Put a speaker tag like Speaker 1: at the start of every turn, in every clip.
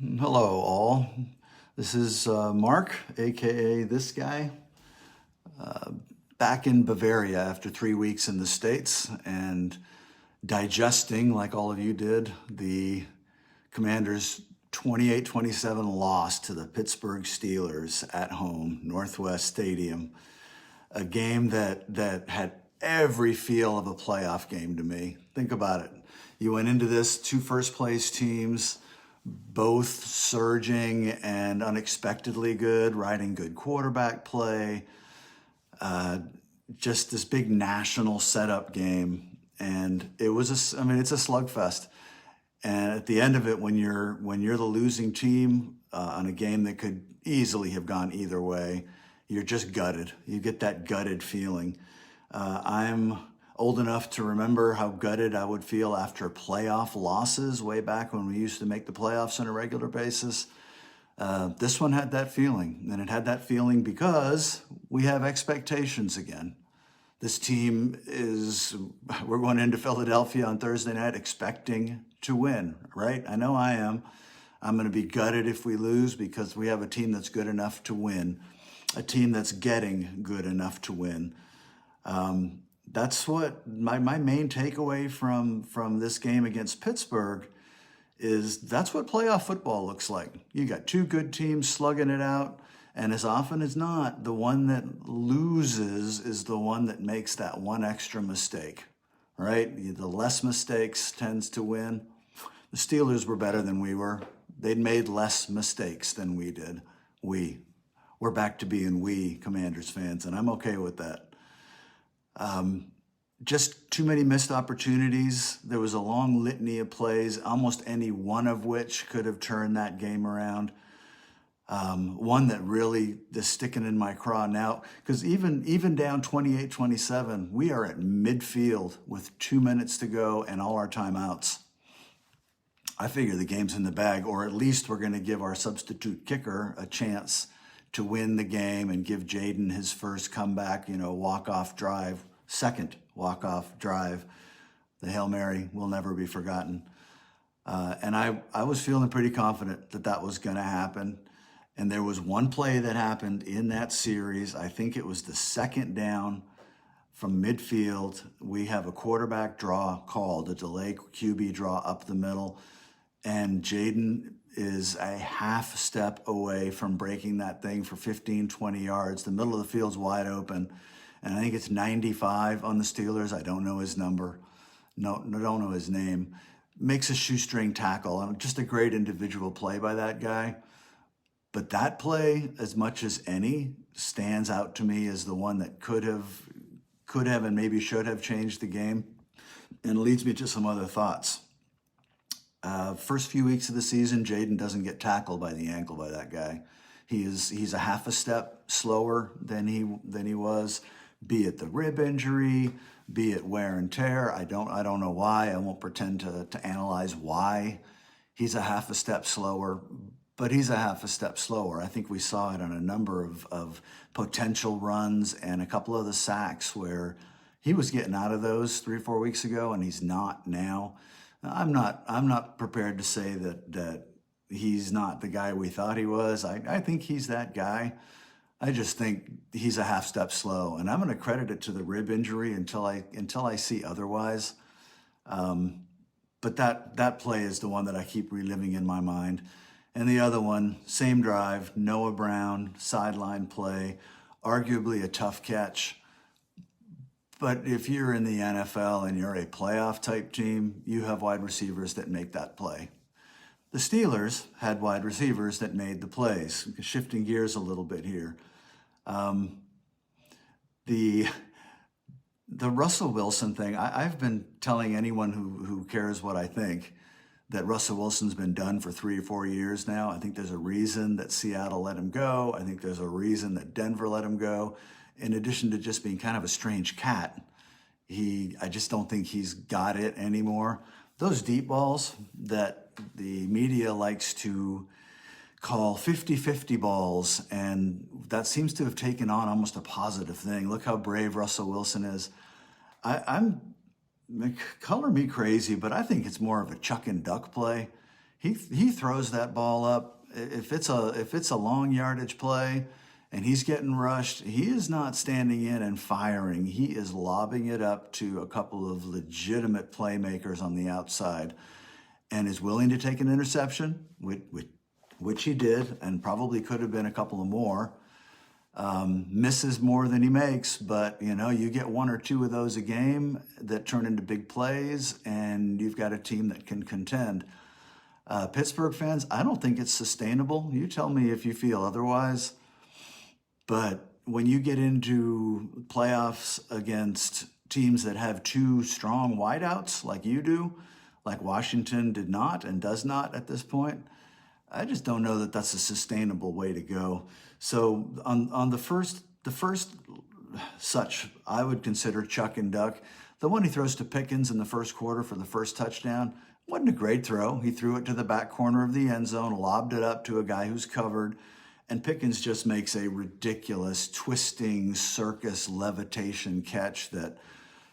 Speaker 1: Hello, all. This is Mark, aka this guy, back in Bavaria after 3 weeks in the States and digesting, like all of you did, the Commanders' 28-27 loss to the Pittsburgh Steelers at home, Northwest Stadium. A game that had every feel of a playoff game to me. Think about it. You went into this two first place teams, both surging and unexpectedly good, riding good quarterback play, just this big national setup game. And it was it's a slugfest. And at the end of it, when you're the losing team on a game that could easily have gone either way, you're just gutted. You get that gutted feeling. I'm old enough to remember how gutted I would feel after playoff losses way back when we used to make the playoffs on a regular basis. This one had that feeling, and it had that feeling because we have expectations again. This team we're going into Philadelphia on Thursday night expecting to win, right? I know I am. I'm going to be gutted if we lose because we have a team that's good enough to win, a team that's getting good enough to win. That's what my main takeaway from this game against Pittsburgh is. That's what playoff football looks like. You got two good teams slugging it out, and as often as not, the one that loses is the one that makes that one extra mistake, right? The less mistakes tends to win. The Steelers were better than we were. They'd made less mistakes than we did. We're back to being we Commanders fans, and I'm okay with that. Just too many missed opportunities. There was a long litany of plays, almost any one of which could have turned that game around. One that really is sticking in my craw now, because even down 28-27, we are at midfield with 2 minutes to go and all our timeouts. I figure the game's in the bag, or at least we're going to give our substitute kicker a chance to win the game and give Jaden his first comeback, walk-off drive, second walk-off drive. The Hail Mary will never be forgotten. And I was feeling pretty confident that was going to happen. And there was one play that happened in that series. I think it was the second down from midfield. We have a quarterback draw called, a delay QB draw up the middle. And Jaden is a half step away from breaking that thing for 15, 20 yards. The middle of the field's wide open. And I think it's 95 on the Steelers. I don't know his number. No, don't know his name. Makes a shoestring tackle. Just a great individual play by that guy. But that play, as much as any, stands out to me as the one that could have and maybe should have changed the game, and leads me to some other thoughts. First few weeks of the season, Jaden doesn't get tackled by the ankle by that guy. He's a half a step slower than he was, be it the rib injury, be it wear and tear. I don't know why. I won't pretend to analyze why he's a half a step slower, but he's a half a step slower. I think we saw it on a number of potential runs and a couple of the sacks where he was getting out of those 3 or 4 weeks ago, and he's not now. I'm not prepared to say that he's not the guy we thought he was. I think he's that guy. I just think he's a half step slow, and I'm going to credit it to the rib injury until I see otherwise. But that play is the one that I keep reliving in my mind. And the other one, same drive, Noah Brown, sideline play, arguably a tough catch. But if you're in the NFL and you're a playoff type team, you have wide receivers that make that play. The Steelers had wide receivers that made the plays. Shifting gears a little bit here. The Russell Wilson thing, I've been telling anyone who cares what I think that Russell Wilson's been done for 3 or 4 years now. I think there's a reason that Seattle let him go. I think there's a reason that Denver let him go. In addition to just being kind of a strange cat, I just don't think he's got it anymore. Those deep balls that the media likes to call 50-50 balls, and that seems to have taken on almost a positive thing. Look how brave Russell Wilson is. I'm color me crazy, but I think it's more of a chuck and duck play. he throws that ball up. If it's a long yardage play and he's getting rushed, he is not standing in and firing. He is lobbing it up to a couple of legitimate playmakers on the outside and is willing to take an interception, which he did, and probably could have been a couple of more. Misses more than he makes, but you get one or two of those a game that turn into big plays, and you've got a team that can contend. Pittsburgh fans, I don't think it's sustainable. You tell me if you feel otherwise. But when you get into playoffs against teams that have two strong wideouts like you do, like Washington did not and does not at this point, I just don't know that that's a sustainable way to go. So on the first such, I would consider Chuck and Duck. The one he throws to Pickens in the first quarter for the first touchdown wasn't a great throw. He threw it to the back corner of the end zone, lobbed it up to a guy who's covered, and Pickens just makes a ridiculous twisting circus levitation catch that,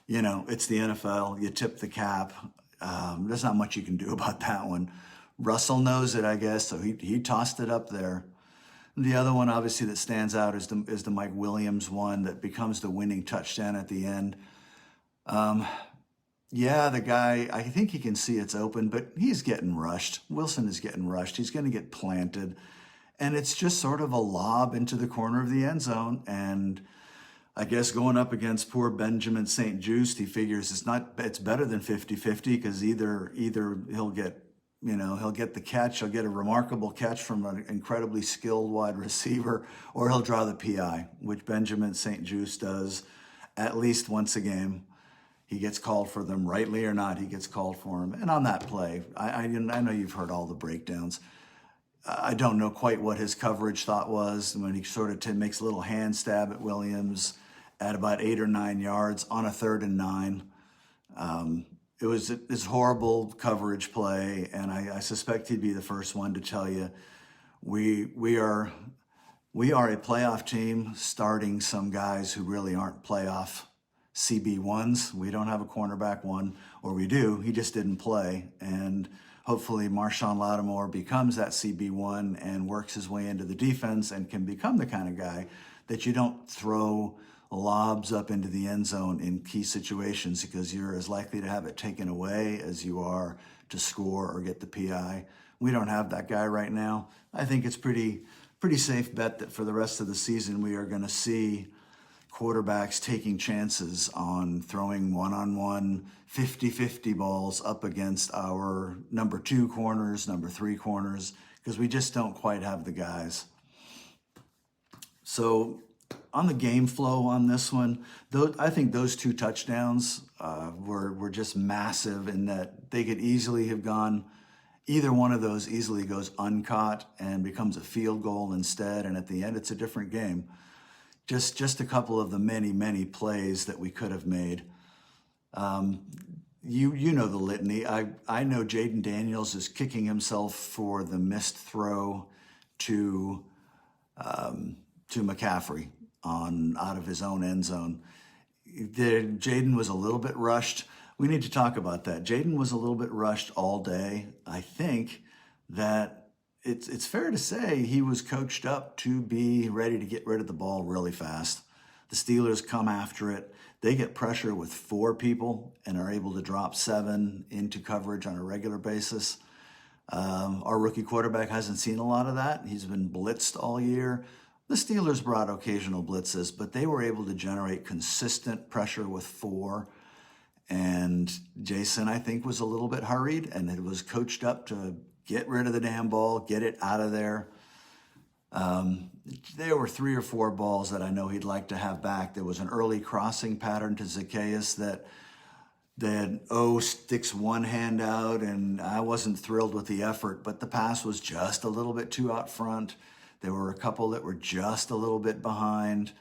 Speaker 1: it's the NFL. You tip the cap. There's not much you can do about that one. Russell knows it, I guess, so he tossed it up there. The other one, obviously, that stands out is the Mike Williams one that becomes the winning touchdown at the end. Yeah, the guy, I think he can see it's open, but he's getting rushed. Wilson is getting rushed. He's going to get planted. And it's just sort of a lob into the corner of the end zone. And I guess going up against poor Benjamin St. Juste, he figures it's better than 50-50 because either he'll get the catch, he'll get a remarkable catch from an incredibly skilled wide receiver, or he'll draw the PI, which Benjamin St. Juste does at least once a game. He gets called for them, rightly or not, he gets called for them. And on that play, I know you've heard all the breakdowns. I don't know quite what his coverage thought was when he sort of makes a little hand stab at Williams at about 8 or 9 yards on a 3rd and 9. It was this horrible coverage play, and I suspect he'd be the first one to tell you we are a playoff team starting some guys who really aren't playoff CB1s. We don't have a cornerback one, or we do. He just didn't play, and hopefully Marshawn Lattimore becomes that CB1 and works his way into the defense and can become the kind of guy that you don't throw lobs up into the end zone in key situations because you're as likely to have it taken away as you are to score or get the PI. We don't have that guy right now. I think it's pretty safe bet that for the rest of the season we are going to see quarterbacks taking chances on throwing one-on-one 50-50 balls up against our number 2 corners, number 3 corners, because we just don't quite have the guys. So on the game flow on this one, I think those 2 touchdowns were just massive in that they could easily have gone, either one of those easily goes uncaught and becomes a field goal instead, and at the end it's a different game. Just a couple of the many plays that we could have made. You know the litany. I know Jaden Daniels is kicking himself for the missed throw to McCaffrey out of his own end zone. Jaden was a little bit rushed. We need to talk about that. Jaden was a little bit rushed all day. I think that it's fair to say he was coached up to be ready to get rid of the ball really fast. The Steelers come after it. They get pressure with 4 people and are able to drop 7 into coverage on a regular basis. Our rookie quarterback hasn't seen a lot of that. He's been blitzed all year. The Steelers brought occasional blitzes, but they were able to generate consistent pressure with 4. And Jason, I think, was a little bit hurried, and it was coached up to get rid of the damn ball, get it out of there. There were 3 or 4 balls that I know he'd like to have back. There was an early crossing pattern to Zacchaeus that sticks one hand out, and I wasn't thrilled with the effort, but the pass was just a little bit too out front. There were a couple that were just a little bit behind.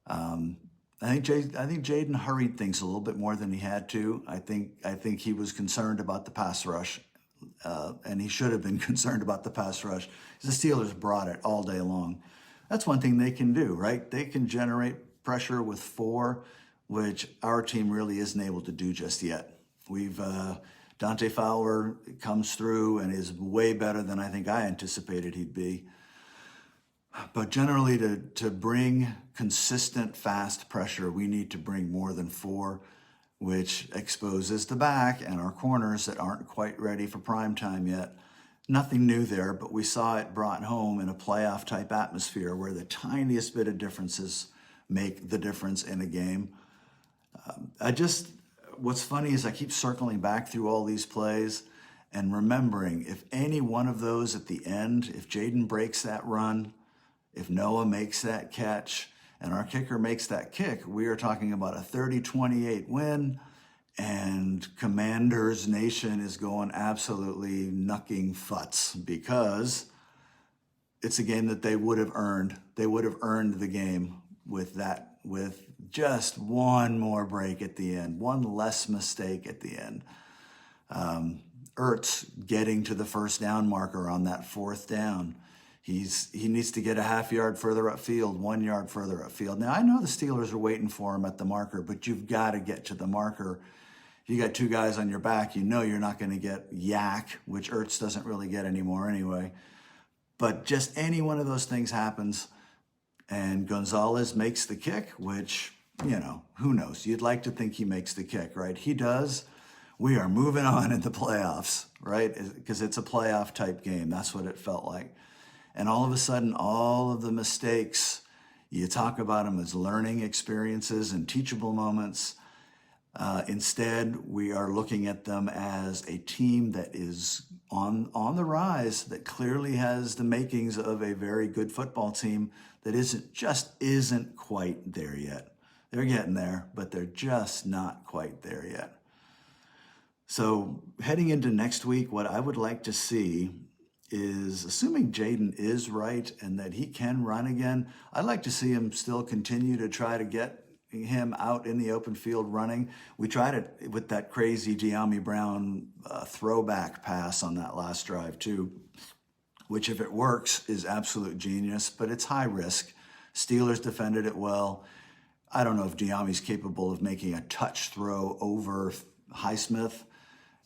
Speaker 1: I think Jaden hurried things a little bit more than he had to. I think he was concerned about the pass rush, and he should have been concerned about the pass rush. The Steelers brought it all day long. That's one thing they can do, right? They can generate pressure with 4, which our team really isn't able to do just yet. We've Dante Fowler comes through and is way better than I think I anticipated he'd be. But generally, to bring consistent, fast pressure, we need to bring more than 4, which exposes the back and our corners that aren't quite ready for prime time yet. Nothing new there, but we saw it brought home in a playoff type atmosphere where the tiniest bit of differences make the difference in a game. What's funny is I keep circling back through all these plays and remembering if any one of those at the end, if Jaden breaks that run, if Noah makes that catch, and our kicker makes that kick, we are talking about a 30-28 win, and Commanders Nation is going absolutely knucking futs because it's a game that they would have earned. They would have earned the game with just one more break at the end, one less mistake at the end. Ertz getting to the first down marker on that 4th down. He needs to get a half yard further upfield, 1 yard further upfield. Now, I know the Steelers are waiting for him at the marker, but you've got to get to the marker. You got 2 guys on your back, you know you're not going to get yak, which Ertz doesn't really get anymore anyway. But just any one of those things happens, and Gonzalez makes the kick, which, who knows? You'd like to think he makes the kick, right? He does. We are moving on in the playoffs, right? Because it's a playoff type game. That's what it felt like. And all of a sudden, all of the mistakes, you talk about them as learning experiences and teachable moments. Instead, we are looking at them as a team that is on the rise, that clearly has the makings of a very good football team that isn't quite there yet. They're getting there, but they're just not quite there yet. So heading into next week, what I would like to see is, assuming Jaden is right and that he can run again, I'd like to see him still continue to try to get him out in the open field running. We tried it with that crazy De'Ami Brown throwback pass on that last drive too, which if it works is absolute genius, but it's high risk. Steelers defended it well. I don't know if De'Ami's capable of making a touch throw over Highsmith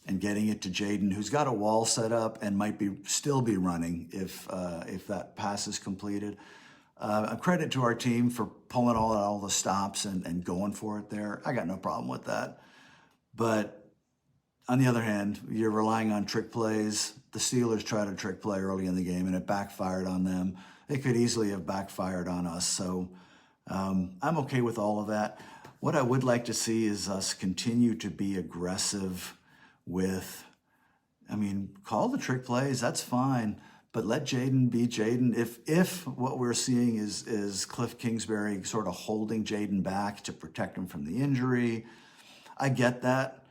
Speaker 1: and getting it to Jaden, who's got a wall set up and might still be running if that pass is completed. A credit to our team for pulling all the stops and going for it there. I got no problem with that. But on the other hand, you're relying on trick plays. The Steelers tried a trick play early in the game and it backfired on them. It could easily have backfired on us. So I'm okay with all of that. What I would like to see is us continue to be aggressive call the trick plays, that's fine, but let Jaden be Jaden. If what we're seeing is Cliff Kingsbury sort of holding Jaden back to protect him from the injury, I get that,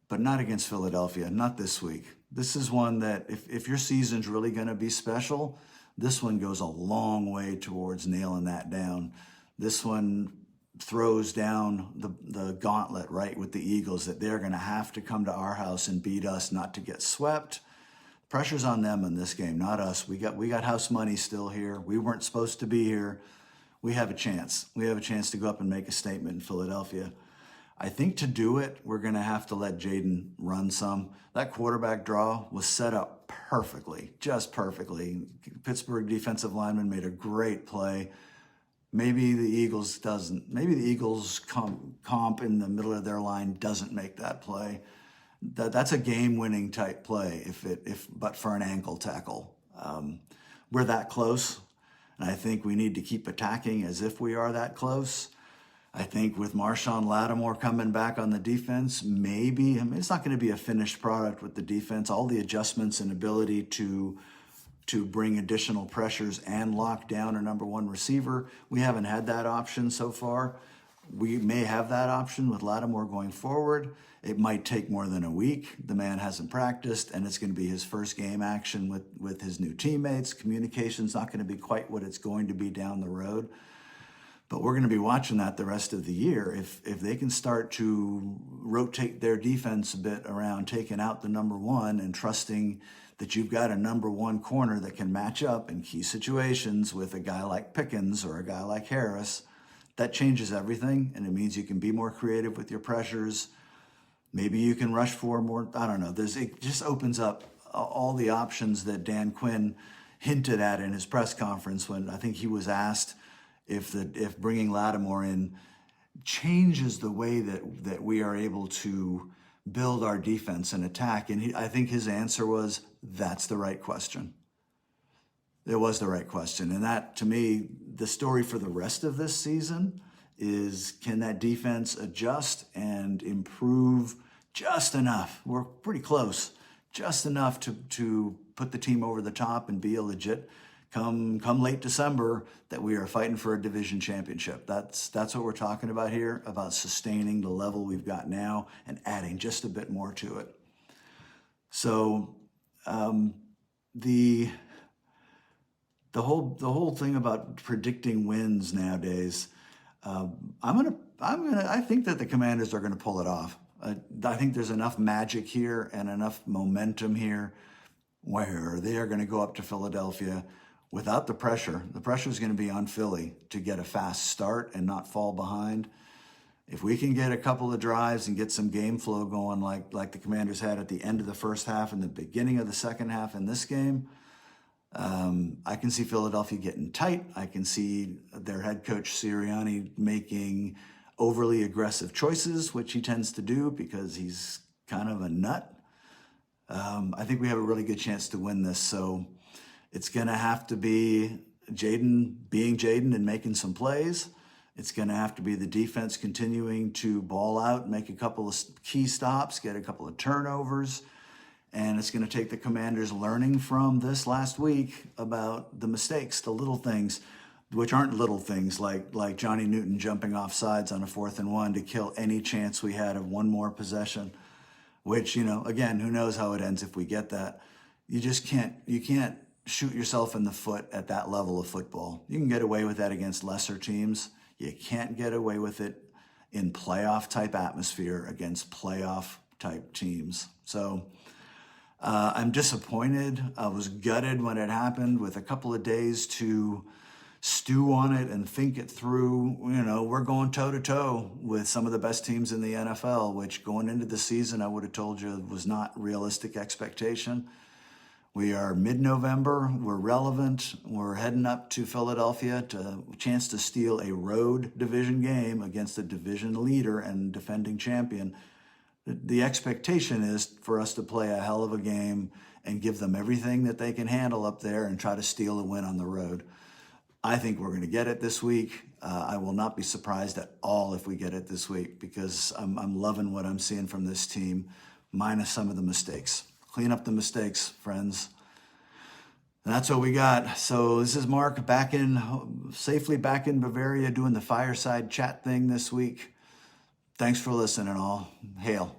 Speaker 1: but not against Philadelphia, not this week. This is one that if your season's really going to be special, this one goes a long way towards nailing that down. This one throws down the gauntlet, right, with the Eagles, that they're going to have to come to our house and beat us not to get swept. Pressure's on them in this game, not us. We got house money still here. We weren't supposed to be here. We have a chance. We have a chance to go up and make a statement in Philadelphia. I think to do it, we're going to have to let Jaden run some. That quarterback draw was set up perfectly, just perfectly. Pittsburgh defensive lineman made a great play. Maybe the Eagles comp in the middle of their line doesn't make that play. That's a game-winning type play but for an ankle tackle. We're that close, and I think we need to keep attacking as if we are that close. I think with Marshawn Lattimore coming back on the defense, maybe, it's not going to be a finished product with the defense. All the adjustments and ability to bring additional pressures and lock down a number one receiver. We haven't had that option so far. We may have that option with Lattimore going forward. It might take more than a week. The man hasn't practiced, and it's going to be his first game action with his new teammates. Communication's not going to be quite what it's going to be down the road. But we're going to be watching that the rest of the year. If they can start to rotate their defense a bit around, taking out the number one and trusting that you've got a number one corner that can match up in key situations with a guy like Pickens or a guy like Harris, that changes everything, and it means you can be more creative with your pressures. Maybe you can rush for more. I don't know. It just opens up all the options that Dan Quinn hinted at in his press conference when I think he was asked if bringing Lattimore in changes the way that we are able to build our defense and attack. And I think his answer was, that's the right question. It was the right question. And that, to me, the story for the rest of this season is, can that defense adjust and improve just enough? We're pretty close, just enough to put the team over the top and be a legit, come late December, that we are fighting for a division championship. That's what we're talking about here, about sustaining the level we've got now and adding just a bit more to it. So the whole thing about predicting wins nowadays, I think that the Commanders are gonna pull it off. I think there's enough magic here and enough momentum here where they are gonna go up to Philadelphia without the pressure. The pressure is gonna be on Philly to get a fast start and not fall behind. If we can get a couple of drives and get some game flow going like the Commanders had at the end of the first half and the beginning of the second half in this game, I can see Philadelphia getting tight. I can see their head coach Sirianni making overly aggressive choices, which he tends to do because he's kind of a nut. I think we have a really good chance to win this. So it's going to have to be Jaden being Jaden and making some plays. It's going to have to be the defense continuing to ball out, make a couple of key stops, get a couple of turnovers. And it's going to take the Commanders learning from this last week about the mistakes, the little things, which aren't little things, like Johnny Newton jumping off sides on a 4th and 1 to kill any chance we had of one more possession, which, again, who knows how it ends if we get that. You can't shoot yourself in the foot at that level of football. You can get away with that against lesser teams. You can't get away with it in playoff type atmosphere against playoff type teams. So I'm disappointed. I was gutted when it happened, with a couple of days to stew on it and think it through. We're going toe to toe with some of the best teams in the NFL, which going into the season, I would have told you was not realistic expectation. We are mid-November. We're relevant. We're heading up to Philadelphia to a chance to steal a road division game against a division leader and defending champion. The expectation is for us to play a hell of a game and give them everything that they can handle up there and try to steal a win on the road. I think we're going to get it this week. I will not be surprised at all if we get it this week, because I'm loving what I'm seeing from this team, minus some of the mistakes. Clean up the mistakes, friends. And that's what we got. So this is Mark safely back in Bavaria, doing the fireside chat thing this week. Thanks for listening all. Hail.